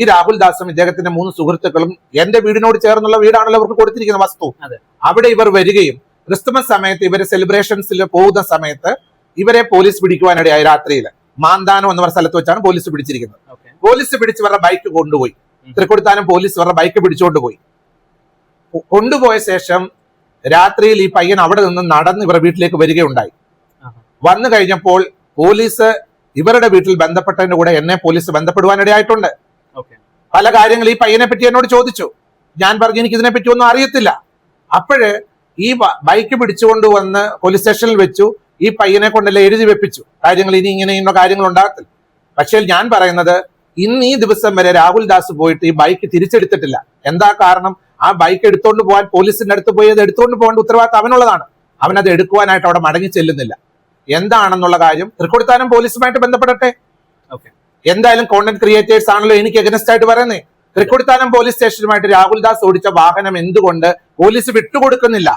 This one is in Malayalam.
ഈ രാഹുൽ ദാസും ഇദ്ദേഹത്തിന്റെ 3 സുഹൃത്തുക്കളും എന്റെ വീടിനോട് ചേർന്നുള്ള വീടാണല്ലോ അവർക്ക് കൊടുത്തിരിക്കുന്ന വസ്തു. അവിടെ ഇവർ വരികയും ക്രിസ്തുമസ് സമയത്ത് ഇവരെ സെലിബ്രേഷൻസിൽ പോകുന്ന സമയത്ത് ഇവരെ പോലീസ് പിടിക്കുവാനിടയായി. രാത്രിയിൽ മാന്താനം എന്ന് പറഞ്ഞ സ്ഥലത്ത് വെച്ചാണ് പോലീസ് പിടിച്ചിരിക്കുന്നത്. പോലീസ് പിടിച്ച് ഇവരുടെ ബൈക്ക് കൊണ്ടുപോയി. തൃക്കൊടിത്താനം പോലീസ് ഇവരുടെ ബൈക്ക് പിടിച്ചുകൊണ്ടുപോയി. കൊണ്ടുപോയ ശേഷം രാത്രിയിൽ ഈ പയ്യൻ അവിടെ നിന്ന് നടന്ന് ഇവരുടെ വീട്ടിലേക്ക് വരികയുണ്ടായി. വന്നു കഴിഞ്ഞപ്പോൾ പോലീസ് ഇവരുടെ വീട്ടിൽ ബന്ധപ്പെട്ടതിന്റെ കൂടെ എന്നെ പോലീസ് ബന്ധപ്പെടുവാനിടയായിട്ടുണ്ട്. പല കാര്യങ്ങൾ ഈ പയ്യനെ പറ്റി എന്നോട് ചോദിച്ചു. ഞാൻ പറഞ്ഞു എനിക്ക് ഇതിനെ പറ്റി ഒന്നും അറിയത്തില്ല. അപ്പോഴ് ഈ ബൈക്ക് പിടിച്ചുകൊണ്ടുവന്ന് പോലീസ് സ്റ്റേഷനിൽ വെച്ചു. ഈ പയ്യനെ കൊണ്ടെല്ലാം എഴുതി വെപ്പിച്ചു കാര്യങ്ങൾ, ഇനി ഇങ്ങനെ കാര്യങ്ങൾ ഉണ്ടാകത്തില്ല. പക്ഷേ ഞാൻ പറയുന്നത് ഇന്ന് ഈ ദിവസം വരെ രാഹുൽ ദാസ് പോയിട്ട് ഈ ബൈക്ക് തിരിച്ചെടുത്തിട്ടില്ല. എന്താ കാരണം? ആ ബൈക്ക് എടുത്തുകൊണ്ട് പോകാൻ പോലീസിന്റെ അടുത്ത് പോയി അത് എടുത്തുകൊണ്ട് പോകേണ്ട ഉത്തരവാദിത്തം അവനുള്ളതാണ്. അവനത് എടുക്കുവാനായിട്ട് അവിടെ മടങ്ങി ചെല്ലുന്നില്ല. എന്താണെന്നുള്ള കാര്യം തൃക്കൊടിത്താനം പോലീസുമായിട്ട് ബന്ധപ്പെടട്ടെ. എന്തായാലും കോണ്ടന്റ് ക്രിയേറ്റേഴ്സ് ആണല്ലോ എനിക്ക് എഗനസ്റ്റ് ആയിട്ട് പറയുന്നത്. തൃക്കൊടിത്താനം പോലീസ് സ്റ്റേഷനുമായിട്ട് രാഹുൽ ദാസ് ഓടിച്ച വാഹനം എന്തുകൊണ്ട് പോലീസ് വിട്ടുകൊടുക്കുന്നില്ല?